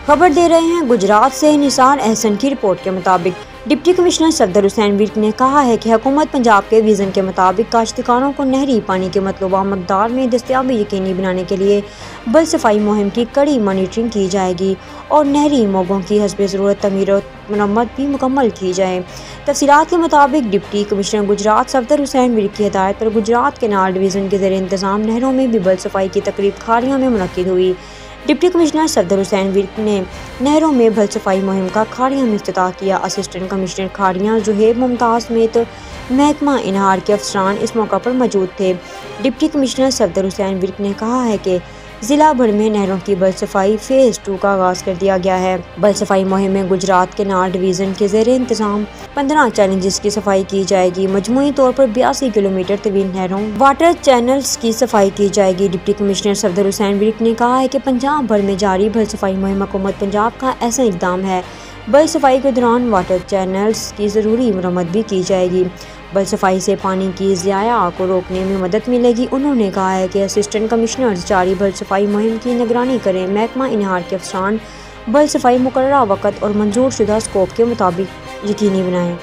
خبر دے رہے ہیں گجرات سے نثار احسن کی رپورٹ کے مطابق ڈپٹی کمشنر صفدر حسین ورک نے کہا ہے کہ حکومت پنجاب کے ویژن کے مطابق کاشتکاروں کو نہری پانی کی مطلوبہ مقدار میں دستیابی یقینی بنانے کے لیے بل صفائی مہم کی کڑی مانیٹرنگ کی جائے گی اور نہری موگوں کی حسب ضرورت تعمیر و مرمت بھی مکمل کی جائے۔ تفصیلات کے مطابق ڈپٹی کمشنر گجرات صفدر حسین ورک کی ہدایت پر گجرات کینال ڈویژن کے زیر انتظام نہروں میں بھی بل صفائی کی تقریب کھاڑیوں میں منعقد ہوئی۔ ڈپٹی کمشنر صفدر حسین ورک نے نہروں میں بل صفائی مہم کا کھاڑیاں میں افتتاح کیا۔ اسسٹنٹ کمشنر کھاڑیاں زہیب ممتاز سمیت محکمہ انہار کے افسران اس موقع پر موجود تھے۔ ڈپٹی کمشنر صفدر حسین ورک نے کہا ہے کہ ضلع بھر میں نہروں کی بل صفائی فیز 2 کا آغاز کر دیا گیا ہے۔ بل صفائی مہم میں گجرات کینال ڈویژن کے زیر انتظام 15 چینلز کی صفائی کی جائے گی۔ مجموعی طور پر 82 کلومیٹر طویل نہروں واٹر چینلز کی صفائی کی جائے گی۔ ڈپٹی کمشنر صفدر حسین ورک نے کہا ہے کہ پنجاب بھر میں جاری بل صفائی مہم حکومت پنجاب کا ایسا اقدام ہے۔ بل صفائی کے دوران واٹر چینلز کی ضروری مرمت بھی کی جائے گی۔ بل صفائی سے پانی کی ضیاع کو روکنے میں مدد ملے گی۔ انہوں نے کہا ہے کہ اسسٹنٹ کمشنرز جاری بل صفائی مہم کی نگرانی کریں۔ محکمہ انہار کے افسران بل صفائی مقررہ وقت اور منظور شدہ اسکوپ کے مطابق یقینی بنائیں۔